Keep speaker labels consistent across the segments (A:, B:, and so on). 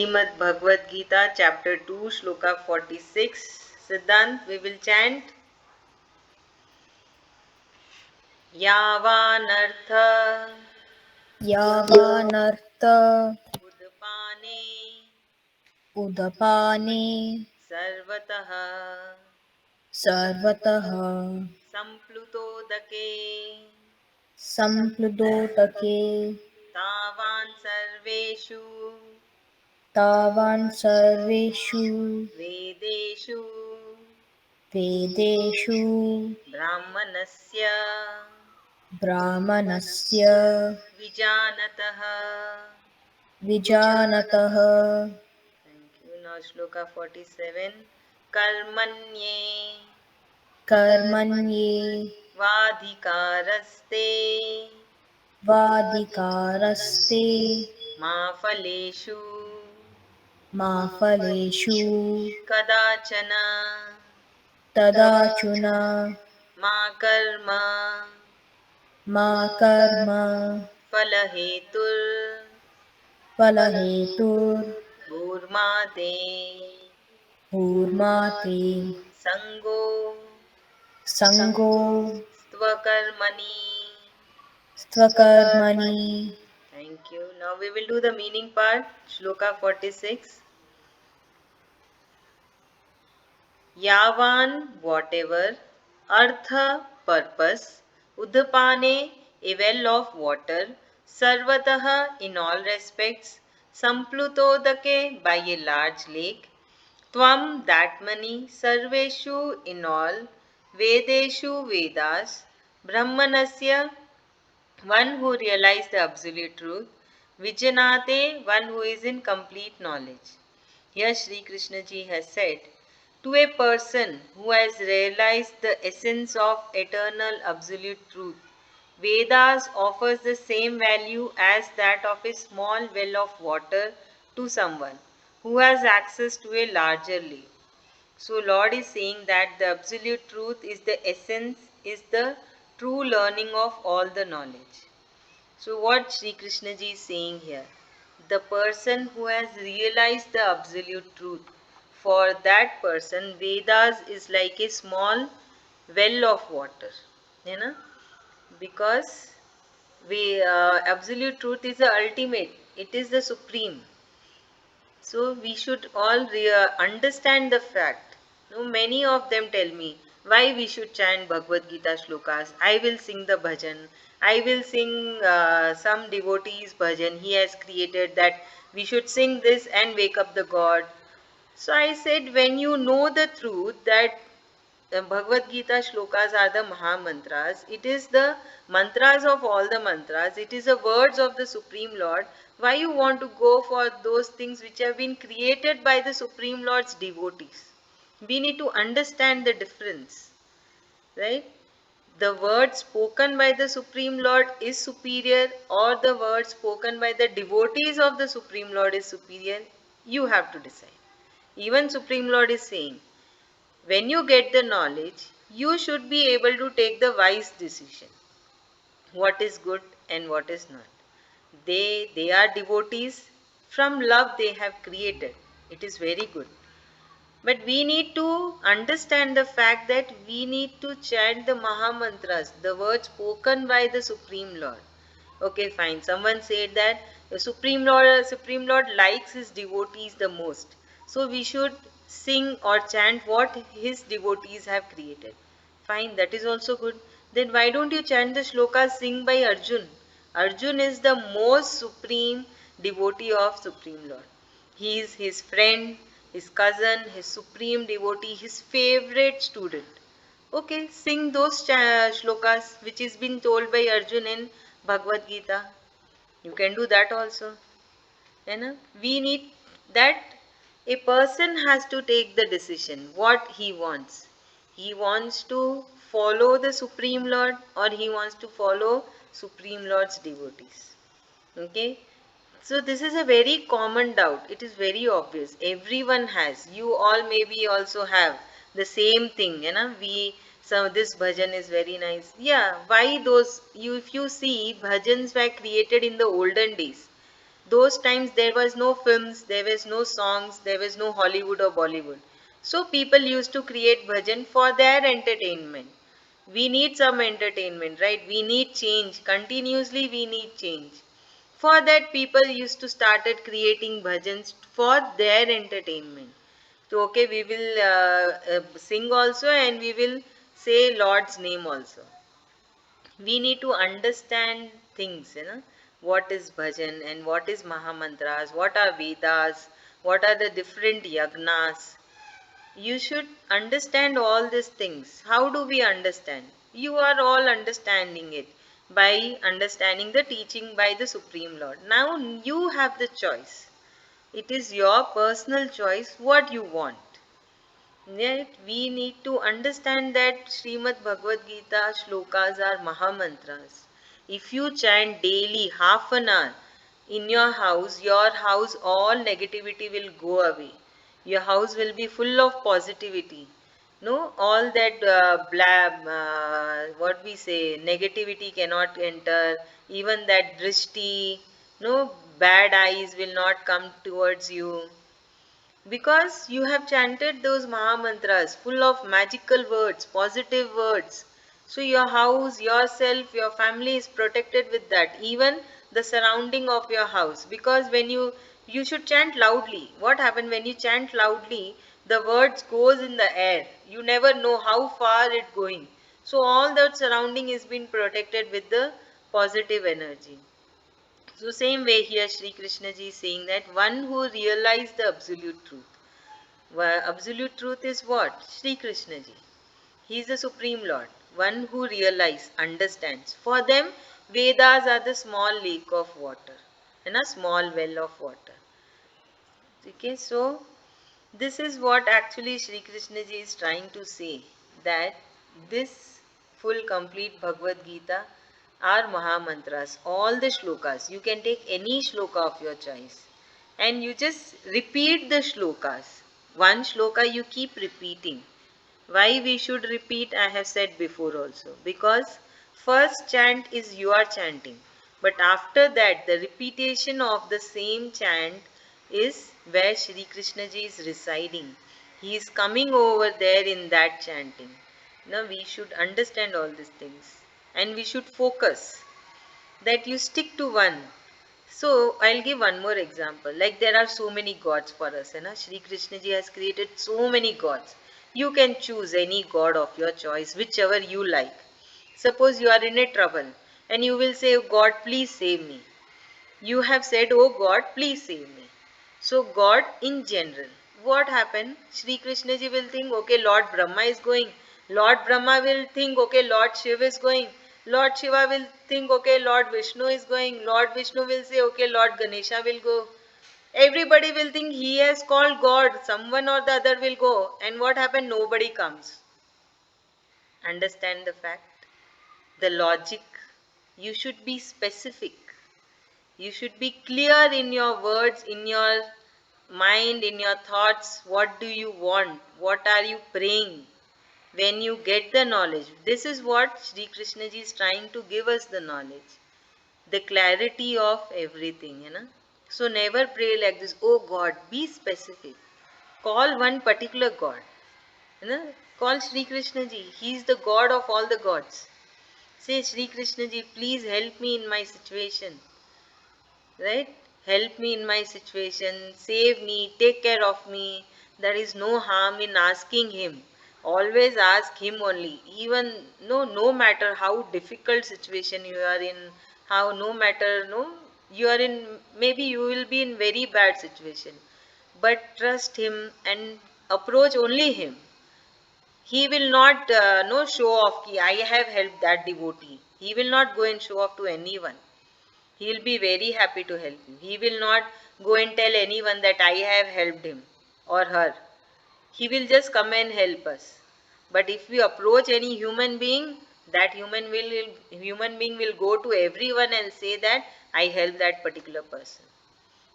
A: Srimad Bhagwad Gita, chapter 2, sloka 46. Siddhant, we will chant. Yavanartha
B: यावानर्थ
A: udpane
B: उदपाने
A: sarvataha
B: सर्वतः
A: samplutodake
B: सम्प्लुतोदके
A: tavan sarveshu
B: तावान् सर्वेषु
A: vedeshu
B: वेदेषु
A: brahmanasya
B: ब्राह्मणस्य
A: vijanataha.
B: विजानतः
A: Thank you. Now Shloka 47. Karmanye
B: कर्मण्ये
A: vadhikaraste
B: वादिकारस्ते
A: ma phaleshu
B: मा फलेषु
A: kadachana
B: तदाचुन
A: ma karma
B: मा कर्म
A: phalahetur bhurmate
B: भूर्माते
A: sango
B: सङ्गो
A: stvakarmani.
B: स्वकर्मणि
A: Thank you. Now we will do the meaning part. Shloka 46. Yavan, whatever, artha, purpose, udapane, a well of water, sarvataha, in all respects, samplutodake, by a large lake, tvam, that many, sarveshu, in all, vedeshu, vedas, brahmanasya, one who realized the absolute truth, Vijanate, one who is in complete knowledge. Here Sri Krishna ji has said, to a person who has realized the essence of eternal absolute truth, Vedas offers the same value as that of a small well of water to someone who has access to a larger lake. So Lord is saying that the absolute truth is the essence, is the true learning of all the knowledge. So what Sri Krishna ji is saying here? The person who has realized the absolute truth, for that person Vedas is like a small well of water. You know? Because absolute truth is the ultimate, it is the supreme. So we should all understand the fact. No, many of them tell me why we should chant Bhagavad Gita shlokas. I will sing the bhajan. I will sing some devotees bhajan. He has created that we should sing this and wake up the God. So I said, when you know the truth that the Bhagavad Gita shlokas are the Maha Mantras. It is the mantras of all the mantras. It is the words of the Supreme Lord. Why you want to go for those things which have been created by the Supreme Lord's devotees? We need to understand the difference, right? The word spoken by the Supreme Lord is superior, or the word spoken by the devotees of the Supreme Lord is superior. You have to decide. Even Supreme Lord is saying, when you get the knowledge, you should be able to take the wise decision. What is good and what is not. They are devotees. From love they have created. It is very good. But we need to understand the fact that we need to chant the Maha Mantras, the words spoken by the Supreme Lord. Okay, fine. Someone said that the Supreme Lord likes his devotees the most. So we should sing or chant what his devotees have created. Fine, that is also good. Then why don't you chant the shlokas sing by Arjun? Arjun is the most supreme devotee of Supreme Lord. He is his friend, his cousin, his supreme devotee, his favorite student. Okay, sing those shlokas which is been told by Arjun in Bhagavad Gita. You can do that also. You know? We need that a person has to take the decision what he wants. He wants to follow the Supreme Lord or he wants to follow Supreme Lord's devotees. Okay? So this is a very common doubt. It is very obvious. Everyone has. You all maybe also have the same thing. You know, this bhajan is very nice. Yeah, why those you if you see bhajans were created in the olden days. those times there was no films, there was no songs, there was no Hollywood or Bollywood. So people used to create bhajan for their entertainment. We need some entertainment, right? We need change. Continuously we need change. For that, people used to started creating bhajans for their entertainment. So, okay, we will sing also and we will say Lord's name also. We need to understand things, what is bhajan and what is mahamantras, what are Vedas, what are the different yagnas. You should understand all these things. How do we understand? You are all understanding it by understanding the teaching by the Supreme Lord. Now you have the choice. It is your personal choice what you want. Yet we need to understand that Srimad Bhagavad Gita shlokas are mahamantras. If you chant daily half an hour in your house all negativity will go away. Your house will be full of positivity. No, all that blab, what we say, negativity cannot enter. Even that drishti, no, bad eyes will not come towards you because you have chanted those Maha Mantras full of magical words, positive words. So your house, yourself, your family is protected with that. Even the surrounding of your house. Because when you should chant loudly. What happens when you chant loudly? The words goes in the air. You never know how far it going. So all that surrounding is being protected with the positive energy. So same way here Sri Krishna ji is saying that one who realized the absolute truth. Well, absolute truth is what? Sri Krishna ji. He is the Supreme Lord, one who realizes, understands. For them, Vedas are the small lake of water and a small well of water. Okay, so this is what actually Sri Krishna ji is trying to say, that this full complete Bhagavad Gita are Mahamantras, all the shlokas. You can take any shloka of your choice and you just repeat the shlokas. One shloka you keep repeating. Why we should repeat, I have said before also. Because first chant is you are chanting. But after that, the repetition of the same chant is where Shri Krishna ji is residing. He is coming over there in that chanting. Now we should understand all these things. And we should focus that you stick to one. So I'll give one more example. Like there are so many gods for us, Shri Krishna ji has created so many gods. You can choose any god of your choice, whichever you like. Suppose you are in a trouble and you will say, God, please save me. You have said, oh God, please save me. So God in general, what happened? Sri Krishna ji will think, okay, Lord Brahma is going. Lord Brahma will think, okay, Lord Shiva is going. Lord Shiva will think, okay, Lord Vishnu is going. Lord Vishnu will say, okay, Lord Ganesha will go. Everybody will think he has called God. Someone or the other will go. And what happened? Nobody comes. Understand the fact? The logic. You should be specific. You should be clear in your words, in your mind, in your thoughts. What do you want? What are you praying? When you get the knowledge, this is what Sri Krishna ji is trying to give us, the knowledge, the clarity of everything, So never pray like this, oh God, be specific. Call one particular God. Call Sri Krishna ji. He is the God of all the gods. Say, Sri Krishna ji, please help me in my situation. Right? Help me in my situation, save me, take care of me. There is no harm in asking him. Always ask him only. Even no matter how difficult situation you are in, how no matter no you are in, maybe you will be in very bad situation, but trust him and approach only him. He will not no show off ki I have helped that devotee. He will not go and show off to anyone. He will be very happy to help you. He will not go and tell anyone that I have helped him or her. He will just come and help us. But if we approach any human being, that human being will go to everyone and say that I helped that particular person.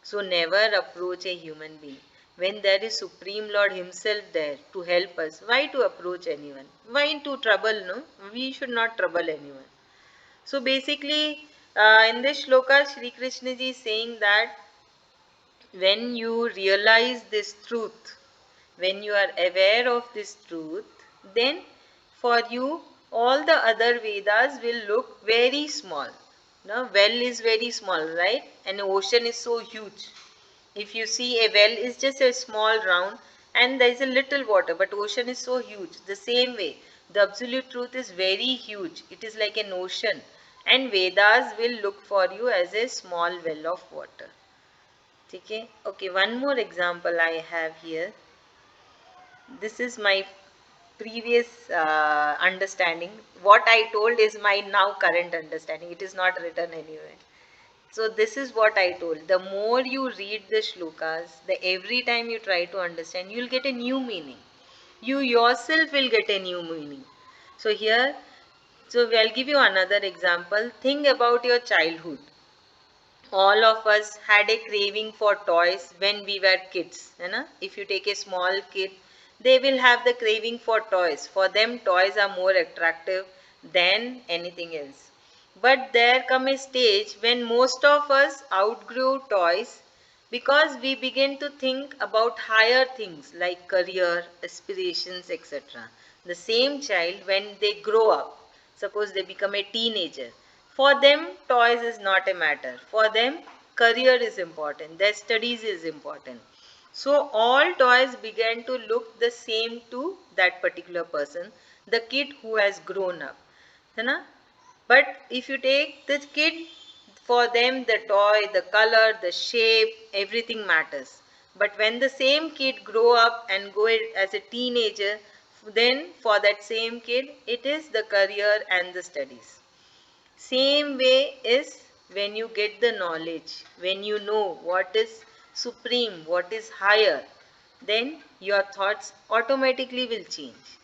A: So never approach a human being. When there is Supreme Lord Himself there to help us, why to approach anyone? Why to trouble, no? We should not trouble anyone. So basically, in this shloka, Sri Krishna ji is saying that When you realize this truth, when you are aware of this truth, then for you all the other Vedas will look very small. No, well is very small, right? And ocean is so huge. If you see a well is just a small round and there is a little water, but ocean is so huge. The same way, the absolute truth is very huge. It is like an ocean, and Vedas will look for you as a small well of water. Okay, okay, one more example I have here. This is my previous understanding. What I told is my now current understanding. It is not written anywhere. So this is what I told. The more you read the shlokas, the every time you try to understand, you'll get a new meaning. You yourself will get a new meaning. So here, so I'll give you another example. Think about your childhood. All of us had a craving for toys when we were kids, you know. If you take a small kid, they will have the craving for toys. For them toys are more attractive than anything else. But there come a stage when most of us outgrew toys because we begin to think about higher things like career, aspirations, etc. The same child, when they grow up, suppose they become a teenager, for them, toys is not a matter. For them, career is important, their studies is important. So, all toys began to look the same to that particular person, the kid who has grown up. है ना? But if you take the kid, for them the toy, the color, the shape, everything matters. But when the same kid grow up and go as a teenager, then for that same kid, it is the career and the studies. Same way is when you get the knowledge, when you know what is supreme, what is higher, then your thoughts automatically will change.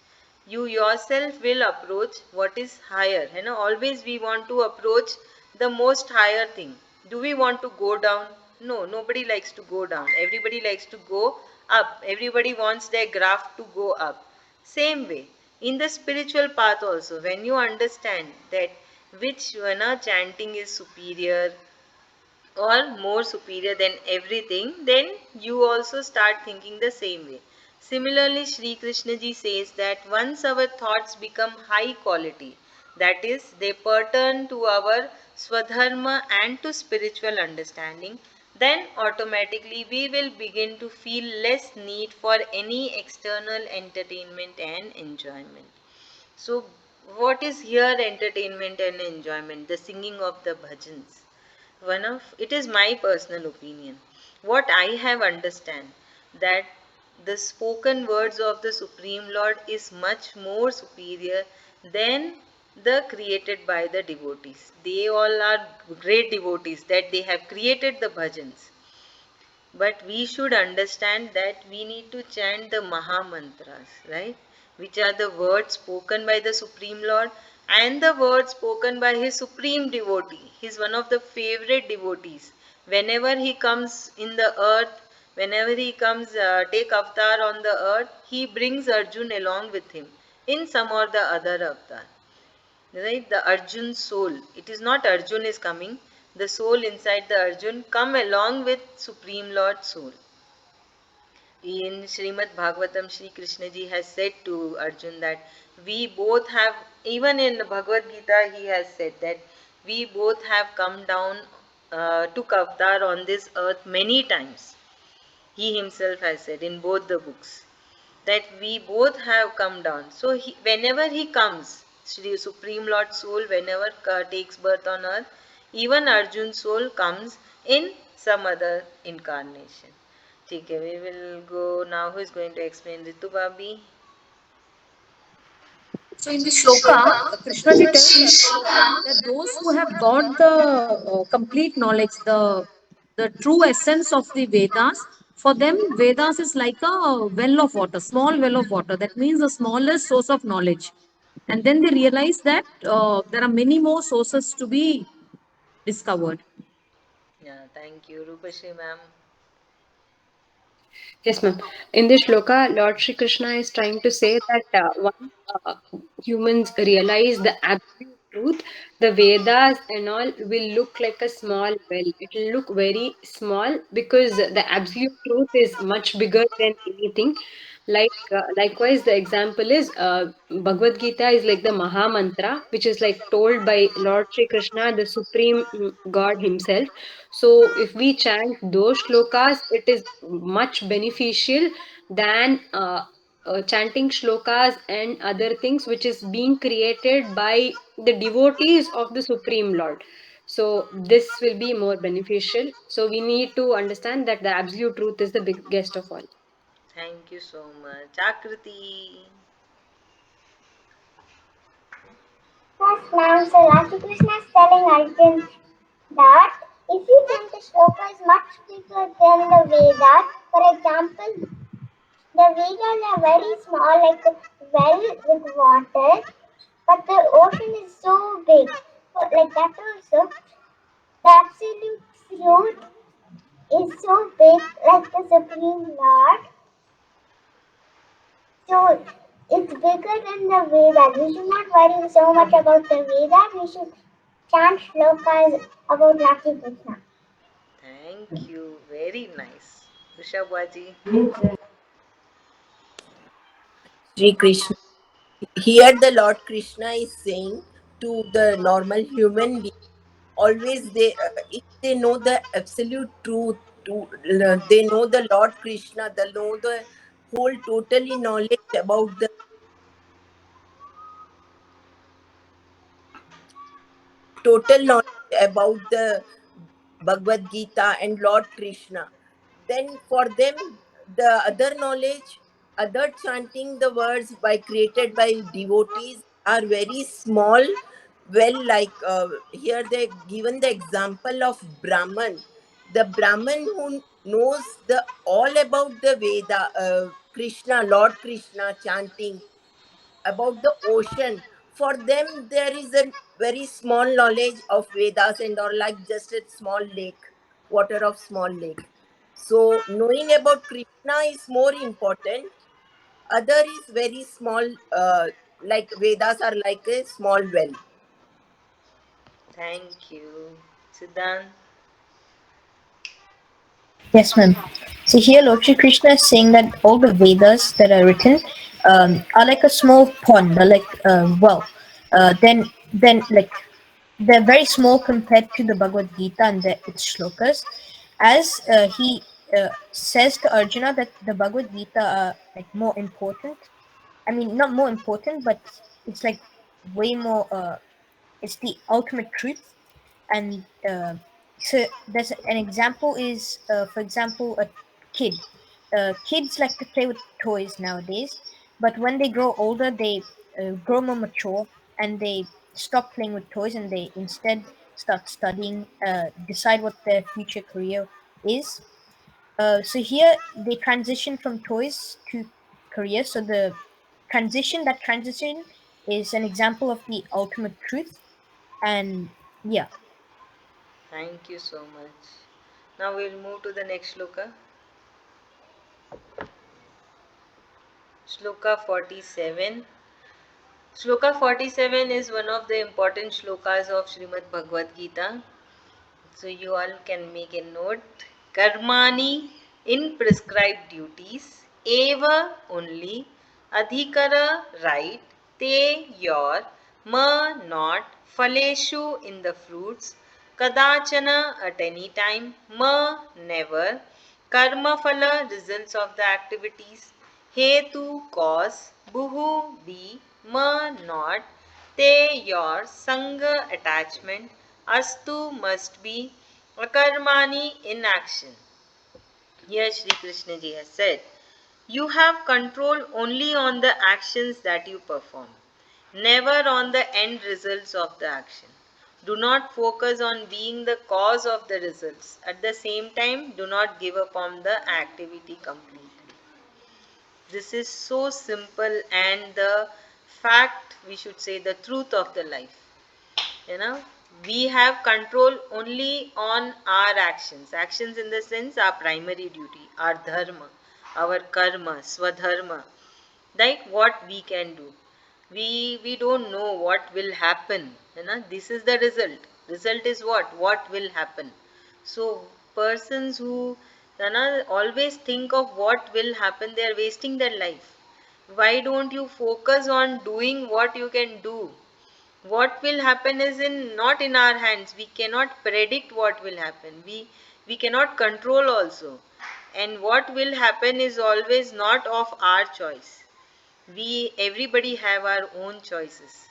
A: You yourself will approach what is higher. You know, always we want to approach the most higher thing. Do we want to go down? No, nobody likes to go down. Everybody likes to go up. Everybody wants their graph to go up. Same way, in the spiritual path also, when you understand that which chanting is superior or more superior than everything, then you also start thinking the same way. Similarly, Sri Krishna ji says that once our thoughts become high quality, that is, they pertain to our swadharma and to spiritual understanding, then automatically we will begin to feel less need for any external entertainment and enjoyment. So, what is here entertainment and enjoyment? The singing of the bhajans. One of it is my personal opinion. What I have understand that the spoken words of the Supreme Lord is much more superior than the created by the devotees. They all are great devotees that they have created the bhajans. But we should understand that we need to chant the Maha Mantras, right? Which are the words spoken by the Supreme Lord and the words spoken by his supreme devotee. He is one of the favorite devotees. Whenever he comes in the earth, whenever he comes take avatar on the earth, he brings Arjun along with him in some or the other avatar. Right? The Arjun soul. It is not Arjun is coming. The soul inside the Arjun come along with Supreme Lord soul. In Srimad Bhagavatam, Sri Krishna ji has said to Arjun that we both have, even in Bhagavad Gita, he has said that we both have come down, took avatar on this earth many times. He himself has said in both the books that we both have come down. So whenever he comes, Sri Supreme Lord Soul, whenever takes birth on earth, even Arjun's soul comes in some other incarnation. Okay, we will go now. Who is going to explain? Ritu Babi?
B: So in this shloka, Krishnaji tells us that those who have got the complete knowledge, the true essence of the Vedas, for them Vedas is like a well of water, small well of water. That means the smallest source of knowledge. And then they realize that there are many more sources to be discovered.
A: Yeah, thank you. Rupashri ma'am.
C: Yes, ma'am. In this shloka, Lord Shri Krishna is trying to say that once humans realize the absolute truth, the Vedas and all will look like a small well. It will look very small because the absolute truth is much bigger than anything. Likewise, the example is Bhagavad Gita is like the Maha Mantra, which is like told by Lord Sri Krishna, the Supreme God Himself. So, if we chant those shlokas, it is much beneficial than chanting shlokas and other things which is being created by the devotees of the Supreme Lord. So, this will be more beneficial. So, we need to understand that the absolute truth is the biggest of all.
A: Thank you so much. Akriti.
D: Yes, ma'am. So Lord Krishna is telling Arjun that if you chant the shloka is much bigger than the Vedas. For example, the Vedas are very small, like a well with water, but the ocean is so big. So, like that also, the absolute truth is so big, like the Supreme Lord. So it's bigger than the Vedas. We should not worry so much about the Vedas. We should chant shlokas about Lord Krishna.
A: Thank you. Very nice. Rishabhaji.
E: Sri Krishna. Here, the Lord Krishna is saying to the normal human being, always if they know the absolute truth, they know the Lord Krishna, they know the whole totally knowledge about the total knowledge about the Bhagavad Gita and Lord Krishna. Then for them, the other knowledge, other chanting the words by created by devotees are very small. Well, like here they given the example of Brahman. The Brahman who knows the all about the Veda, Krishna, Lord Krishna chanting about the ocean. For them, there is a very small knowledge of Vedas and or like just a small lake, water of small lake. So knowing about Krishna is more important. Other is very small, like Vedas are like a small well.
A: Thank you. Siddhant.
F: Yes, ma'am. So here, Lord Shri Krishna is saying that all the Vedas that are written are like a small pond, or like a well. Then like they're very small compared to the Bhagavad Gita and its shlokas. As he says to Arjuna that the Bhagavad Gita are like more important. I mean, not more important, but it's like way more. It's the ultimate truth. And so there's an example is for example a kid. Kids like to play with toys nowadays, but when they grow older they grow more mature, and they stop playing with toys and they instead start studying, decide what their future career is. So here they transition from toys to career. So the transition is an example of the ultimate truth. And yeah.
A: Thank you so much. Now we'll move to the next shloka. Shloka 47. Shloka 47 is one of the important shlokas of Srimad Bhagavad Gita. So you all can make a note. Karmani in prescribed duties, eva only, adhikara right, te your, ma not, phaleshu in the fruits, kadachana at any time, ma never, karma phala results of the activities, hetu cause, buhu be, ma not, te your, sanga attachment, astu must be, akarmani inaction. Here Sri Krishna ji has said, you have control only on the actions that you perform, never on the end results of the action. Do not focus on being the cause of the results. At the same time, do not give up on the activity completely. This is so simple and the fact, we should say, the truth of the life. You know, we have control only on our actions in the sense our primary duty, our dharma, our karma, swadharma, right? What we can do. We don't know what will happen, this is the result is what will happen. So persons who always think of what will happen, they are wasting their life. Why don't you focus on doing what you can do? What will happen is in not in our hands. We cannot predict what will happen. We cannot control also. And what will happen is always not of our choice. We Everybody have our own choices.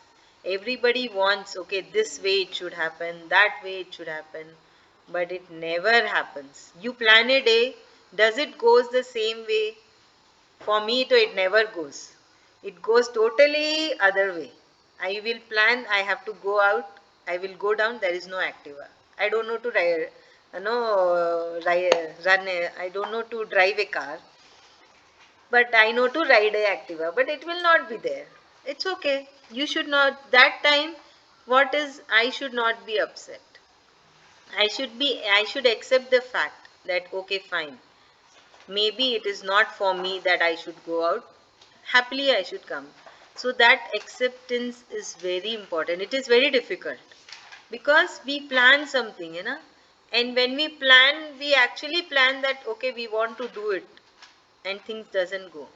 A: Everybody wants, okay, this way it should happen, that way it should happen, but it never happens. You plan a day, does it goes the same way? For me to it never goes. It goes totally other way. I will plan, I have to go out, I will go down, there is no Activa. I don't know to ride, I don't know to drive a car, but I know to ride a Activa, but it will not be there. It's okay. You should not, that time, what is, I should not be upset. I should accept the fact that, okay, fine. Maybe it is not for me that I should go out. Happily, I should come. So, that acceptance is very important. It is very difficult because we plan something, and when we plan, we actually plan that, okay, we want to do it, and things doesn't go.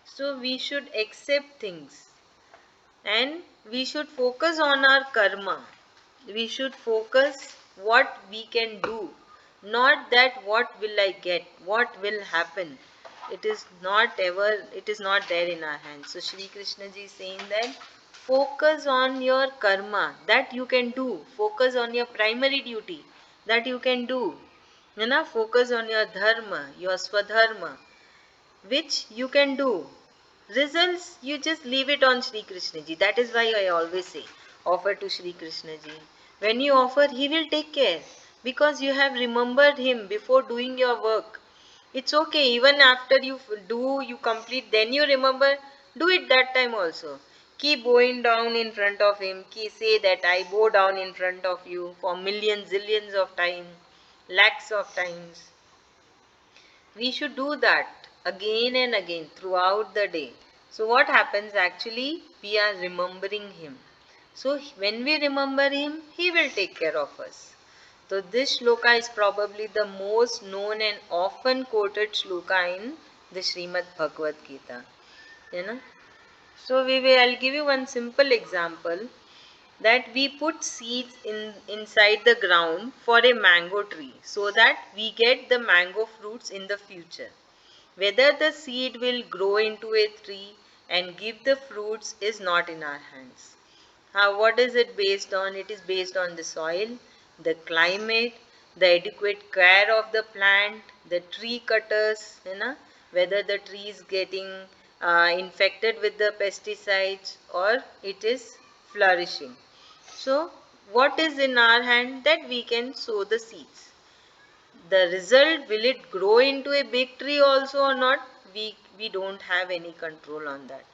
A: So we should accept things, and we should focus on our karma. We should focus what we can do, not that what will I get, what will happen. It is not there in our hands. So Shri Krishna ji is saying that focus on your karma that you can do. Focus on your primary duty that you can do. Focus on your dharma, your swadharma, which you can do. Results, you just leave it on Sri Krishna ji. That is why I always say, offer to Sri Krishna ji. When you offer, he will take care because you have remembered him before doing your work. It's okay, even after you do, you complete, then you remember, do it that time also. Keep bowing down in front of him. Keep say that I bow down in front of you for millions, zillions of times, lakhs of times. We should do that again and again throughout the day. So what happens actually? We are remembering him. So when we remember him, he will take care of us. So this shloka is probably the most known and often quoted shloka in the Srimad Bhagwad Gita. You know. So I'll give you one simple example, that we put seeds inside the ground for a mango tree so that we get the mango fruits in the future. Whether the seed will grow into a tree and give the fruits is not in our hands. What is it based on? It is based on the soil, the climate, the adequate care of the plant, the tree cutters, whether the tree is getting infected with the pesticides or it is flourishing. So, what is in our hand? That we can sow the seeds. The result, will it grow into a big tree also or not? We don't have any control on that.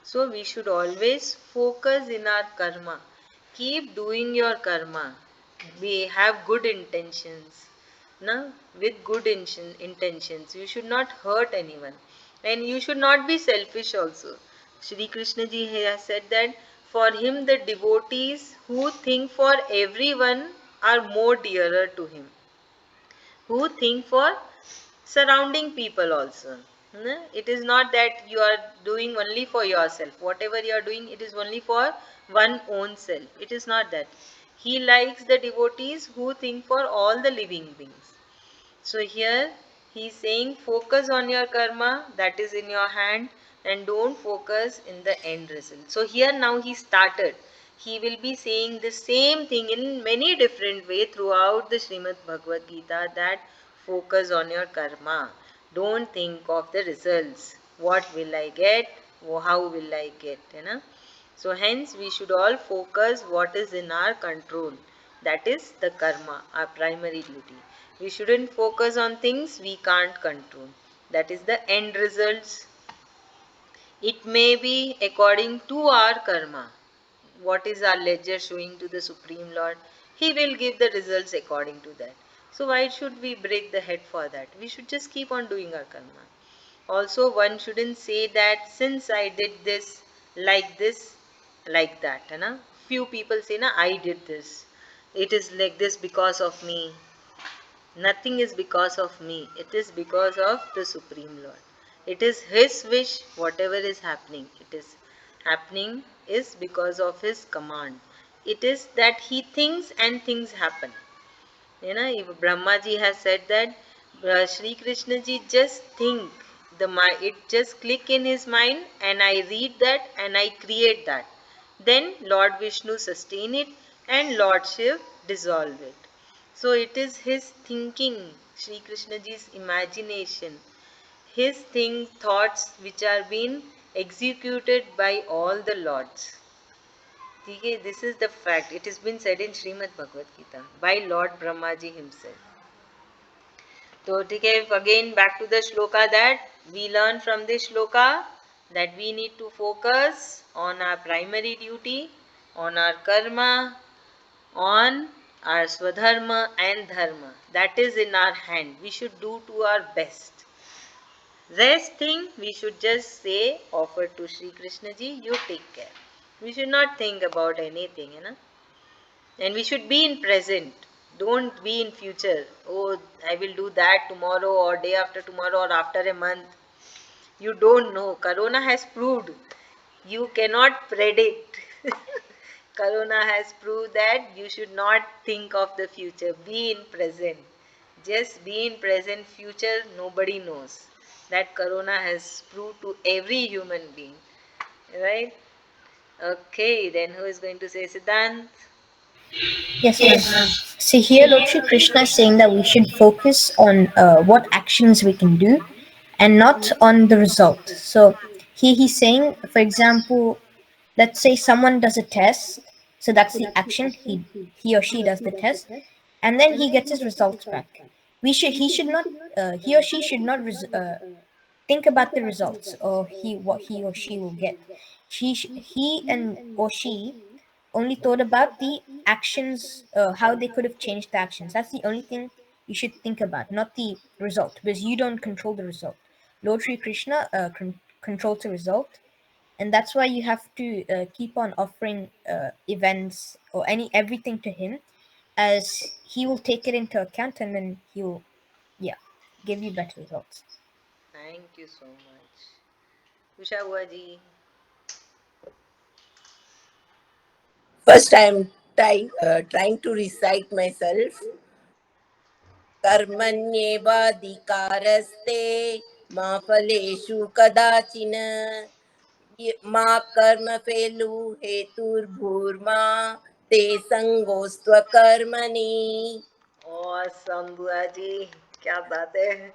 A: So we should always focus in our karma. Keep doing your karma. We have good intentions. With good intentions. You should not hurt anyone. And you should not be selfish also. Shri Krishna ji has said that for him the devotees who think for everyone are more dearer to him. Who think for surrounding people also. It is not that you are doing only for yourself. Whatever you are doing, it is only for one own self. It is not that. He likes the devotees who think for all the living beings. So here he is saying focus on your karma that is in your hand and don't focus in the end result. So here now he started. He will be saying the same thing in many different way throughout the Srimad Bhagavad Gita, that focus on your karma. Don't think of the results. What will I get? How will I get? So hence we should all focus what is in our control. That is the karma, our primary duty. We shouldn't focus on things we can't control. That is the end results. It may be according to our karma. What is our ledger showing to the Supreme Lord? He will give the results according to that. So why should we break the head for that? We should just keep on doing our karma. Also, one shouldn't say that since I did this, like this, like that. है ना? Few people say, na, I did this. It is like this because of me. Nothing is because of me. It is because of the Supreme Lord. It is His wish, whatever is happening. It is happening is because of His command. It is that He thinks and things happen. You know, if Brahma ji has said that Sri Krishna ji just think, it just click in his mind and I read that and I create that. Then Lord Vishnu sustain it and Lord Shiv dissolve it. So it is his thinking, Sri Krishna ji's imagination, his thoughts which are being executed by all the lords. Okay, this is the fact. It has been said in Srimad Bhagavad Gita by Lord Brahmaji himself. So, okay, again back to the shloka that we learn from this shloka that we need to focus on our primary duty, on our karma, on our swadharma and dharma. That is in our hand. We should do to our best. Rest thing we should just say, offer to Sri Krishna ji, you take care. We should not think about anything, you know. And we should be in present. Don't be in future. Oh, I will do that tomorrow or day after tomorrow or after a month. You don't know. Corona has proved you cannot predict. Corona has proved that you should not think of the future. Be in present. Just be in present. Future, nobody knows. That Corona has proved to every human being. Right? Okay, then who is going to say Siddhant?
F: Yes, ma'am. See, here Lord Shri Krishna is saying that we should focus on what actions we can do and not on the result. So here he's saying, for example, let's say someone does a test. So that's the action. He or she does the test, and then he gets his results back. He should not he or she should not think about the results or what he or she will get. He and or she only thought about the actions, how they could have changed the actions. That's the only thing you should think about, not the result, because you don't control the result. Lord Sri Krishna controls the result, and that's why you have to keep on offering events or everything to him, as he will take it into account, and then he'll, yeah, give you better results.
A: Thank you so much. Usha Buaji.
E: First, I am trying to recite myself. कर्मण्येवाधिकारस्ते मा फलेषु कदाचिन मा कर्मफेलु हेतुर्भूर्मा ते संगोस्त्वकर्मणि.
A: Awesome, Buaji. क्या बात है?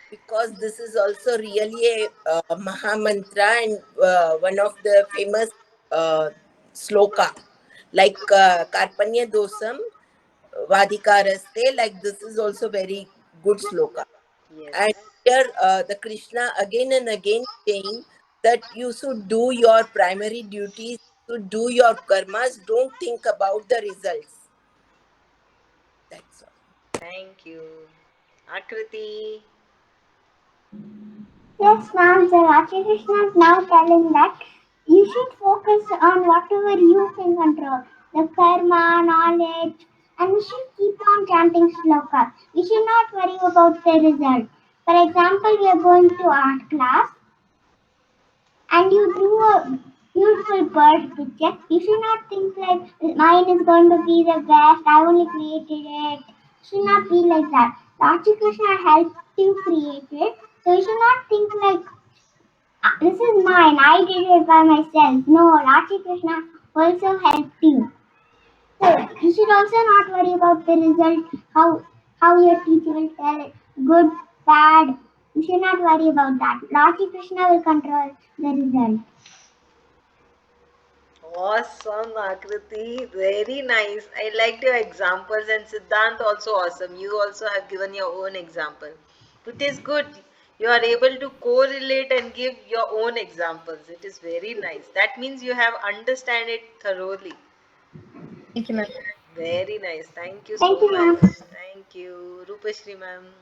E: Because this is also really a Maha Mantra and one of the famous uh, sloka, like Karpanya Dosam Vadikaraste, like this is also very good sloka.
A: Yes.
E: And here the Krishna again and again saying that you should do your primary duties, to do your karmas, don't think about the results. That's all.
A: Thank you. Akriti.
D: Yes, ma'am. So Raja Krishna is now telling that you should focus on whatever you can control, the karma, knowledge, and we should keep on chanting slokas. We should not worry about the result. For example, we are going to art class and you drew a beautiful bird picture. You should not think like mine is going to be the best, I only created it. It should not be like that. Lord Shri Krishna helped you create it. So you should not think like this is mine, I did it by myself. No, Lord Shri Krishna also helped you. So you should also not worry about the result, how your teacher will tell it, good, bad. You should not worry about that. Lord Shri Krishna will control the result.
A: Awesome, Akriti. Very nice. I liked your examples, and Siddhant also awesome. You also have given your own example. It is good. You are able to correlate and give your own examples. It is very nice. That means you have understand it thoroughly.
F: Thank you, ma'am.
A: Very nice. Thank you
D: Thank
A: so
D: you,
A: much.
D: ma'am.
A: Thank you. Rupashri ma'am.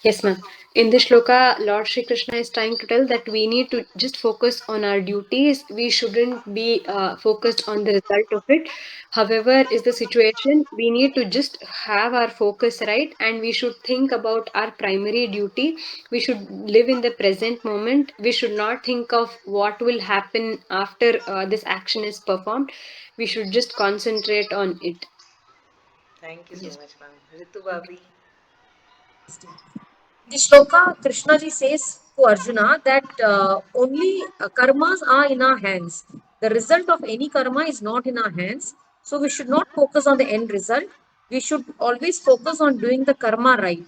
C: Yes, ma'am. In this shloka, Lord Shri Krishna is trying to tell that we need to just focus on our duties. We shouldn't be focused on the result of it. However, is the situation, we need to just have our focus right, and we should think about our primary duty. We should live in the present moment. We should not think of what will happen after this action is performed. We should just concentrate on it.
A: Thank you so
B: Yes.
A: much, ma'am. Ritu Bhabi.
B: The shloka, Krishnaji says to Arjuna that only karmas are in our hands. The result of any karma is not in our hands. So we should not focus on the end result. We should always focus on doing the karma right,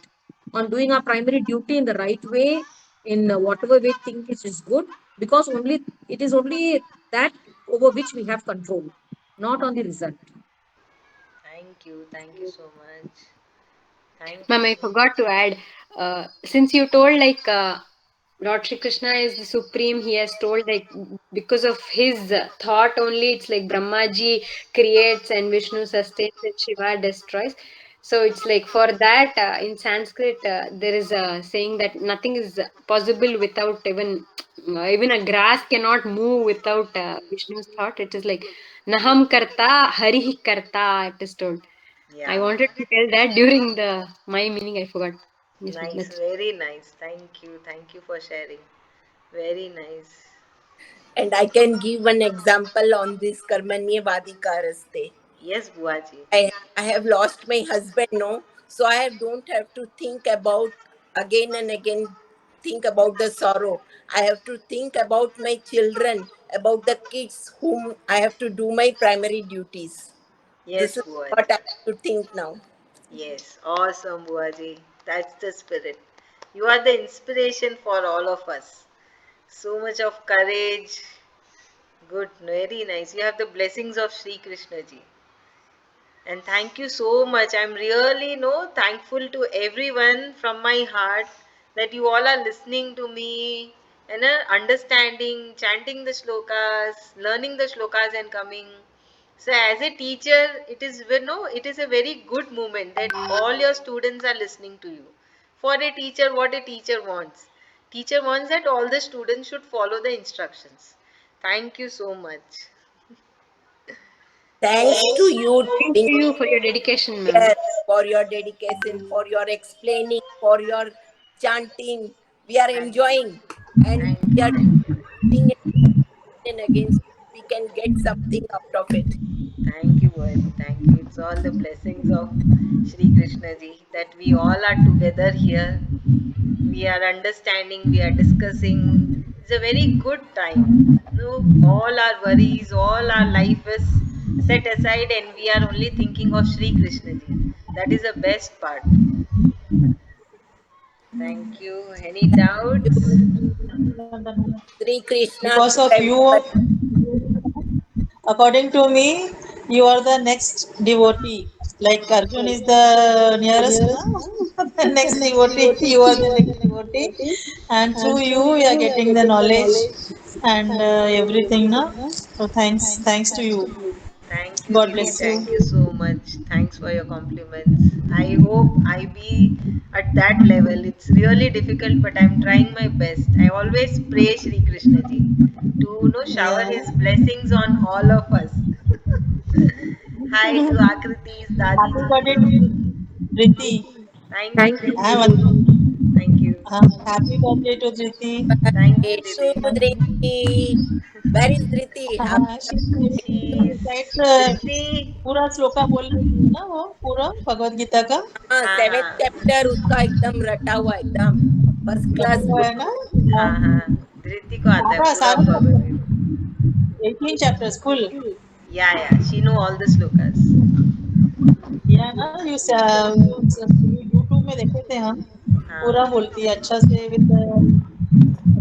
B: on doing our primary duty in the right way, in whatever way think it is good, because only it is only that over which we have control, not on the result.
A: Thank you. Thank you so much. Thank you
C: Ma'am, I
A: so
C: forgot to add, since you told like Lord Shri Krishna is the supreme, he has told like because of his thought only, it's like Brahmaji creates and Vishnu sustains and Shiva destroys. So it's like for that in Sanskrit there is a saying that nothing is possible without even a grass cannot move without Vishnu's thought. It is like Naham Karta, Harihi Karta. It is told. I
A: Yeah.
C: wanted to tell that during the my meaning. I forgot. Yes, ma'am.
A: Nice.
C: That's
A: Very nice. Thank you. Thank you for sharing. Very nice.
E: And I can give one example on this Karmanye Vadika Raste.
A: Yes, Buaji.
E: I have lost my husband, no, so don't have to think about again and again, think about the sorrow. I have to think about my children, about the kids whom I have to do my primary duties. This
A: Yes,
E: is what
A: Buaji.
E: I have to think now.
A: Yes. Awesome, Buaji. That's the spirit. You are the inspiration for all of us. So much of courage. Good. Very nice. You have the blessings of Sri Krishna ji. And thank you so much. I'm really thankful to everyone from my heart that you all are listening to me and understanding, chanting the shlokas, learning the shlokas and coming. So as a teacher, it is a very good moment that all your students are listening to you. For a teacher, what a teacher wants. Teacher wants that all the students should follow the instructions. Thank you so much.
E: Thanks to you,
C: thank
E: Trini,
C: you for your dedication, ma'am.
E: yes, for your dedication, for your explaining, for your chanting. We are
A: Thank
E: enjoying and
A: thank
E: we are
A: you.
E: doing it again and again so we can get something out of it.
A: Thank you, Bhuaji. Thank you. It's all the blessings of Shri Krishna ji that we all are together here. We are understanding, we are discussing. It's a very good time. No, all our worries, all our life is set aside, and we are only thinking of Shri Krishna ji. That is the best part. Thank you. Any doubts?
E: Sri Krishna
G: Because
E: to
G: of you,
E: everybody.
G: according to me, you are the next devotee. Like Arjun is the nearest, no? The next devotee. You are the next devotee, and through you, we are getting the knowledge and everything. No? So thanks to you.
A: Thank you,
G: God
A: Didi.
G: bless you.
A: Thank you so much. Thanks for your compliments. I hope I be at that level. It's really difficult, but I'm trying my best. I always pray Shri Krishna ji to shower
G: Yeah.
A: his blessings on all of us. Hi to Akriti's Dadi
G: Happy
A: ji.
G: birthday to Riti.
A: Thank you,
B: Thank you,
G: Ah,
A: Riti.
B: Didi.
A: Thank you.
G: happy birthday to Riti.
A: Thank you,
E: Birthday to
A: Didi.
E: Dhriti. Where is Dhriti? Happy
A: She's
G: Besides,
A: Riti.
G: पूरा श्लोका बोल रही है ना वो पूरा भगवत गीता का
E: हाँ,
A: हाँ
E: 7th
A: हाँ
E: चैप्टर उसका एकदम रटा हुआ एकदम फर्स्ट
G: रखा
E: क्लास
G: हुआ
E: बोल
G: है ना
A: हाँ हाँ धृति को आता है
G: सारा
A: पूरा
G: सारा
A: भगवद गीता
G: 18 chapters full
A: या she know all the shlokas
G: या ना यूट्यूब में देखे थे हम पूरा
A: हाँ
G: बोलती है अच्छा से विद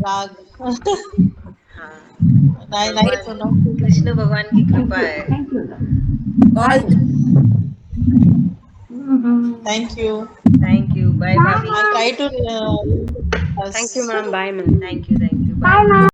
G: राग
A: हाँ
G: नाइस
A: भगवान कृष्ण
G: प्रोनाउंसिएशन
A: भगवान की कृपा है
E: call
G: thank you
A: thank you bye भाभी
G: I try to
C: Thank you, ma'am. Bye, ma'am.
A: Thank you bye